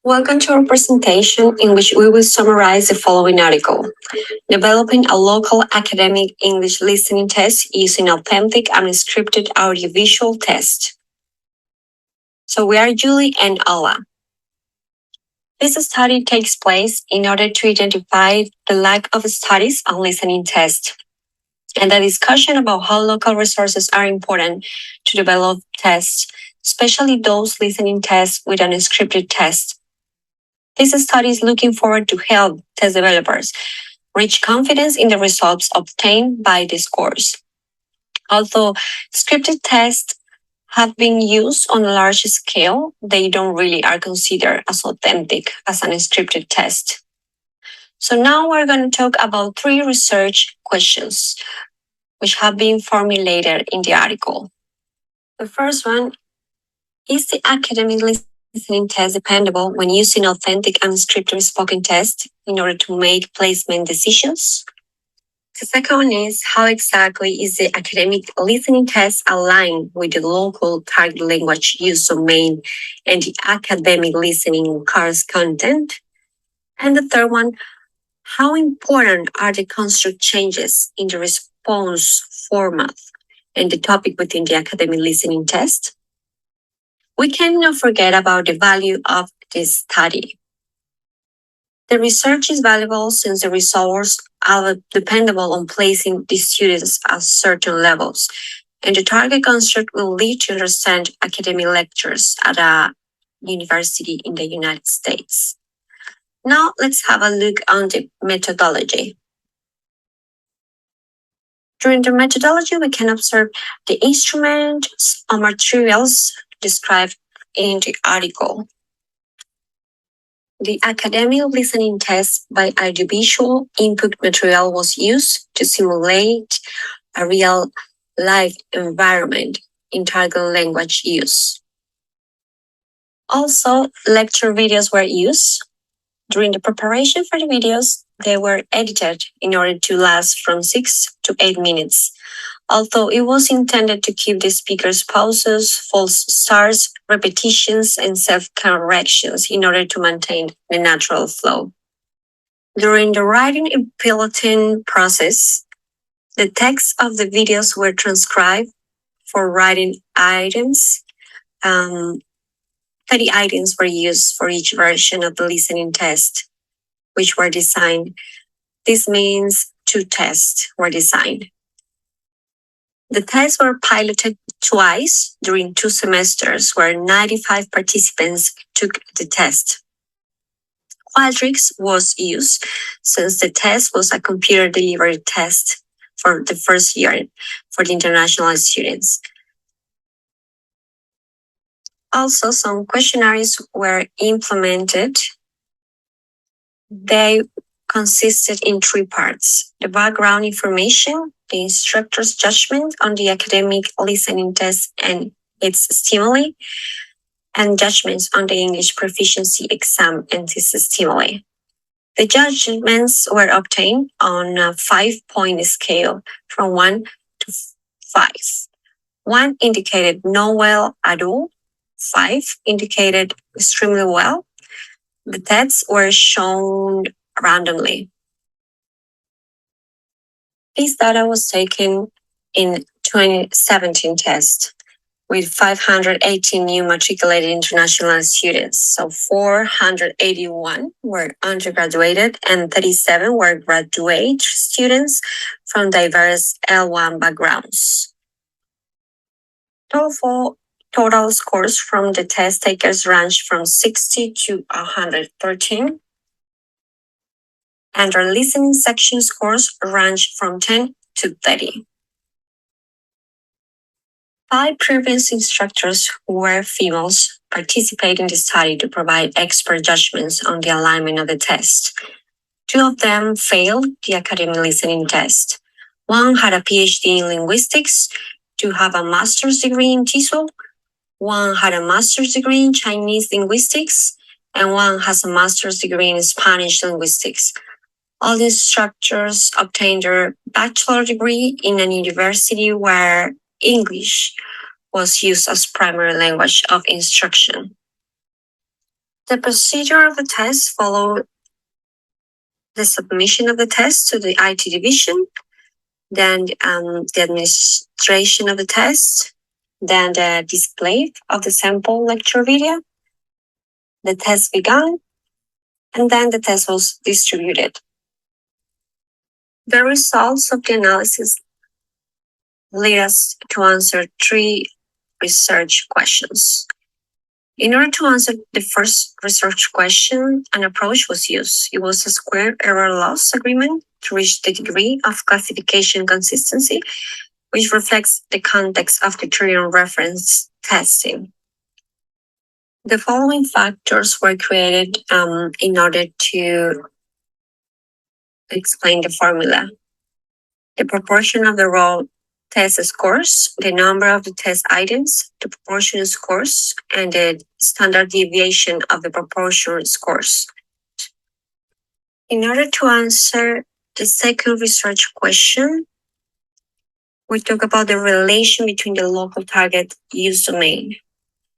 Welcome to our presentation in which we will summarize the following article, Developing a Local Academic English Listening Test Using Authentic and Scripted Audiovisual Test. So we are Julie and Aulia. This study takes place in order to identify the lack of studies on listening tests and the discussion about how local resources are important to develop tests, especially those listening tests with an scripted test. This study is looking forward to help test developers reach confidence in the results obtained by this course. Although scripted tests have been used on a large scale, they don't really are considered as authentic as an scripted test. So now we're going to talk about 3 research questions which have been formulated in the article. The first one, is the academic listening test dependable when using authentic and scripted spoken tests in order to make placement decisions? The second one is, how exactly is the academic listening test aligned with the local target language use domain and the academic listening course content? And the third one, how important are the construct changes in the response format and the topic within the academic listening test? We cannot forget about the value of this study. The research is valuable since the results are dependable on placing the students at certain levels, and the target construct will lead to understand academic lectures at a university in the United States. Now let's have a look on the methodology. During the methodology, we can observe the instruments or materials described in the article. The academic listening test by audiovisual input material was used to simulate a real life environment in target language use. Also, lecture videos were used. During the preparation for the videos, they were edited in order to last from 6 to 8 minutes. Although it was intended to keep the speaker's pauses, false starts, repetitions, and self-corrections in order to maintain the natural flow. During the writing and piloting process, the text of the videos were transcribed for writing items. 30 items were used for each version of the listening test, which were designed. This means 2 tests were designed. The tests were piloted twice during 2 semesters where 95 participants took the test. Quadrix was used since the test was a computer delivered test for the first year for the international students. Also, some questionnaires were implemented. They consisted in 3 parts: the background information, the instructor's judgment on the academic listening test and its stimuli, and judgments on the English proficiency exam and its stimuli. The judgments were obtained on a 5-point scale from 1 to 5. 1 indicated no well at all. 5 indicated extremely well. The tests were shown randomly. This data was taken in 2017 test with 518 new matriculated international students. So 481 were undergraduate and 37 were graduate students from diverse L1 backgrounds. Total scores from the test takers ranged from 60 to 113. And our listening section scores ranged from 10 to 30. 5 previous instructors who were females participated in the study to provide expert judgments on the alignment of the test. 2 of them failed the academic listening test. 1 had a PhD in linguistics, 2 have a master's degree in TESOL, 1 had a master's degree in Chinese linguistics, and 1 has a master's degree in Spanish linguistics. All the instructors obtained their bachelor degree in a university where English was used as primary language of instruction. The procedure of the test followed the submission of the test to the IT division, then the administration of the test, then the display of the sample lecture video, the test began, and then the test was distributed. The results of the analysis lead us to answer 3 research questions. In order to answer the first research question, an approach was used. It was a square error loss agreement to reach the degree of classification consistency, which reflects the context of criterion reference testing. The following factors were created in order to explain the formula. The proportion of the raw test scores, the number of the test items, the proportion scores, and the standard deviation of the proportion scores. In order to answer the second research question, we talk about the relation between the local target use domain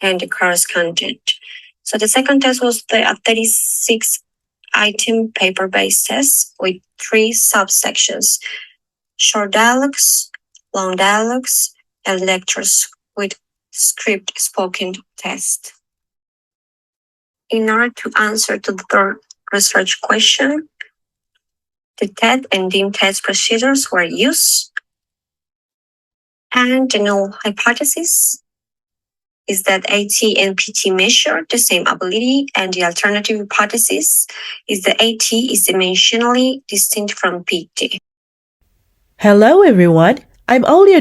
and the course content. So the second test was a 36 item paper-based test with 3 subsections: short dialogues, long dialogues, and lectures with script spoken test. In order to answer to the third research question, the TED and DIM test procedures were used, and the null hypothesis is that AT and PT measure the same ability, and the alternative hypothesis is that AT is dimensionally distinct from PT. Hello everyone, I'm Aulia.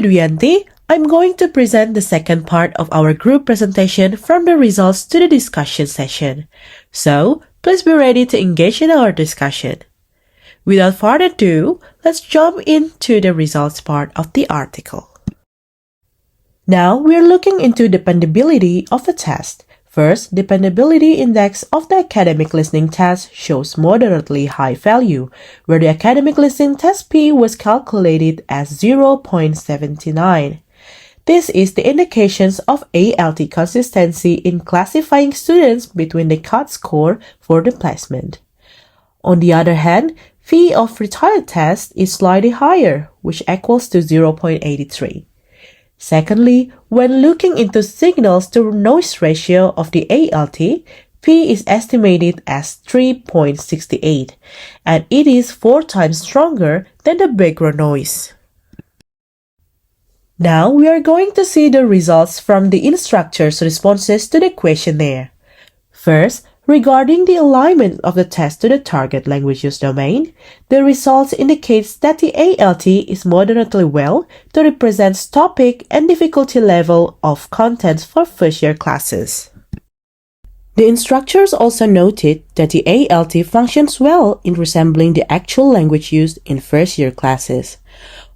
I'm going to present the second part of our group presentation from the results to the discussion session. So, please be ready to engage in our discussion. Without further ado, let's jump into the results part of the article. Now, we're looking into dependability of the test. First, dependability index of the academic listening test shows moderately high value, where the academic listening test P was calculated as 0.79. This is the indications of ALT consistency in classifying students between the cut score for the placement. On the other hand, P of retired test is slightly higher, which equals to 0.83. Secondly, when looking into signals to noise ratio of the ALT, P is estimated as 3.68, and it is 4 times stronger than the background noise. Now we are going to see the results from the instructor's responses to the questionnaire. First, regarding the alignment of the test to the target language use domain, the results indicates that the ALT is moderately well to represent topic and difficulty level of contents for first-year classes. The instructors also noted that the ALT functions well in resembling the actual language used in first-year classes.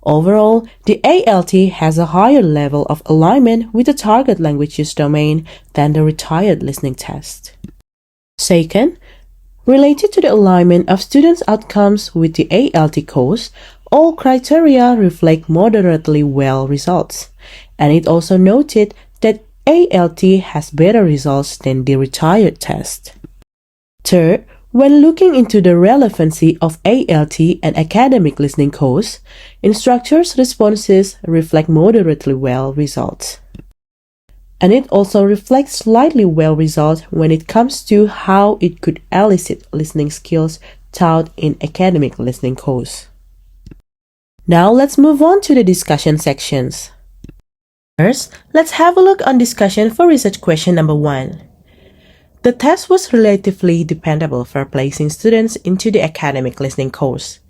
Overall, the ALT has a higher level of alignment with the target language use domain than the retired listening test. Second, related to the alignment of students' outcomes with the ALT course, all criteria reflect moderately well results, and it also noted that ALT has better results than the retired test. Third, when looking into the relevancy of ALT and academic listening course, instructors' responses reflect moderately well results. And it also reflects slightly well results when it comes to how it could elicit listening skills taught in academic listening course. Now let's move on to the discussion sections. First, let's have a look on discussion for research question number 1. The test was relatively dependable for placing students into the academic listening course.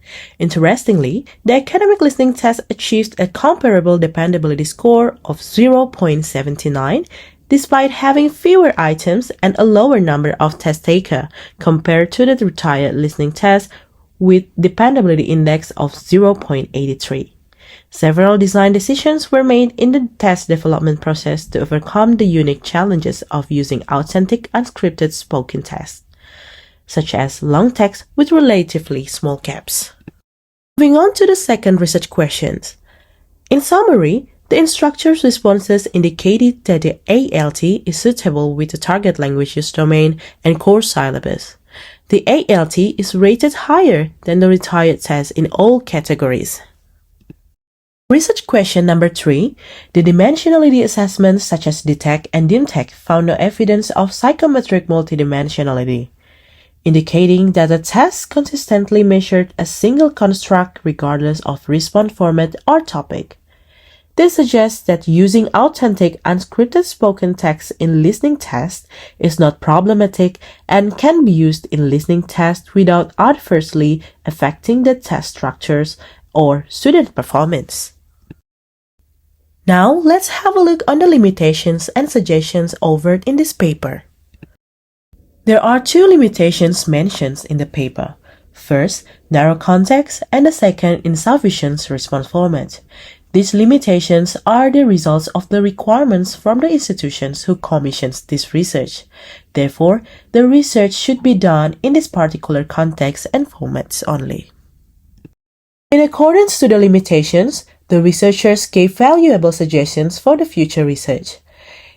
Interestingly, the academic listening test achieved a comparable dependability score of 0.79 despite having fewer items and a lower number of test takers compared to the retired listening test with dependability index of 0.83. Several design decisions were made in the test development process to overcome the unique challenges of using authentic unscripted spoken tests, such as long text with relatively small gaps. Moving on to the second research questions. In summary, the instructor's responses indicated that the ALT is suitable with the target language use domain and course syllabus. The ALT is rated higher than the retired test in all categories. Research question number 3, the dimensionality assessments such as DTEC and DIMTEC found no evidence of psychometric multidimensionality, indicating that the test consistently measured a single construct regardless of response format or topic. This suggests that using authentic unscripted spoken text in listening tests is not problematic and can be used in listening tests without adversely affecting the test structures or student performance. Now, let's have a look on the limitations and suggestions offered in this paper. There are 2 limitations mentioned in the paper. First, narrow context, and the second, insufficient response format. These limitations are the results of the requirements from the institutions who commissioned this research. Therefore, the research should be done in this particular context and formats only. In accordance to the limitations, the researchers gave valuable suggestions for the future research.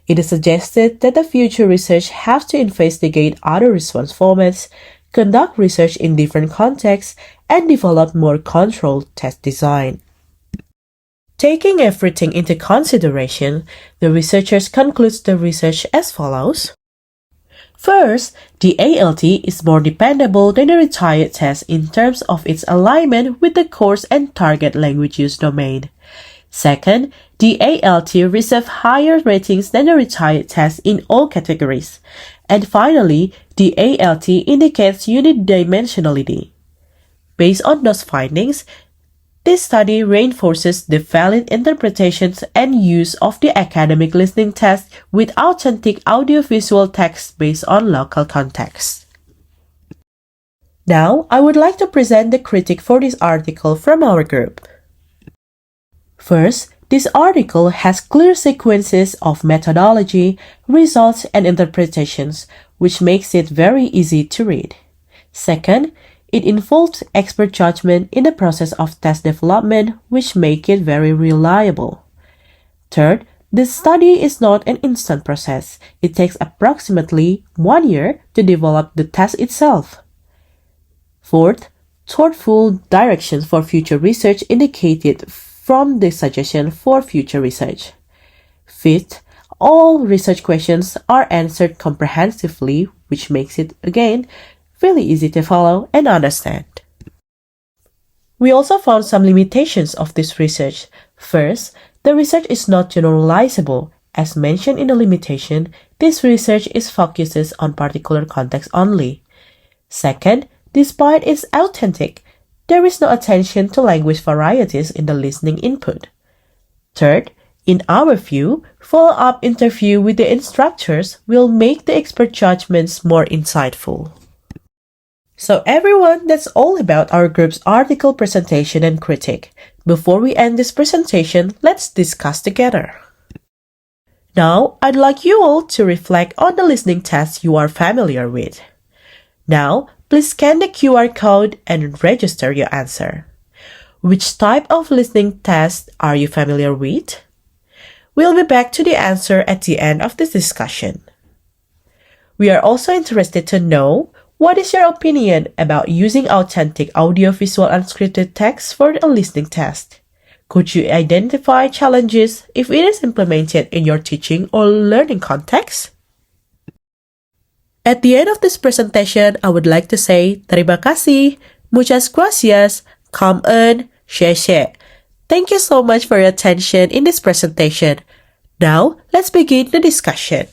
It is suggested that the future research have to investigate other response formats, conduct research in different contexts, and develop more controlled test design. Taking everything into consideration, the researchers conclude the research as follows. First, the ALT is more dependable than the retired test in terms of its alignment with the course and target language use domain. Second, the ALT receives higher ratings than the retired test in all categories. And finally, the ALT indicates unidimensionality. Based on those findings, this study reinforces the valid interpretations and use of the academic listening test with authentic audiovisual text based on local context. Now, I would like to present the critique for this article from our group. First, this article has clear sequences of methodology, results, and interpretations, which makes it very easy to read. Second, it involves expert judgment in the process of test development, which make it very reliable. Third, the study is not an instant process. It takes approximately 1 year to develop the test itself. Fourth, thoughtful directions for future research indicated from the suggestion for future research. Fifth, all research questions are answered comprehensively, which makes it, again, really easy to follow and understand. We also found some limitations of this research. First, the research is not generalizable. As mentioned in the limitation, this research is focuses on particular context only. Second, despite its authentic, there is no attention to language varieties in the listening input. Third, in our view, follow-up interview with the instructors will make the expert judgments more insightful. So everyone, that's all about our group's article presentation and critique. Before we end this presentation, let's discuss together. Now, I'd like you all to reflect on the listening test you are familiar with. Now, please scan the QR code and register your answer. Which type of listening test are you familiar with? We'll be back to the answer at the end of this discussion. We are also interested to know what is your opinion about using authentic audiovisual unscripted text for a listening test? Could you identify challenges if it is implemented in your teaching or learning context? At the end of this presentation, I would like to say terima kasih, muchas gracias, come on, share. Thank you so much for your attention in this presentation. Now, let's begin the discussion.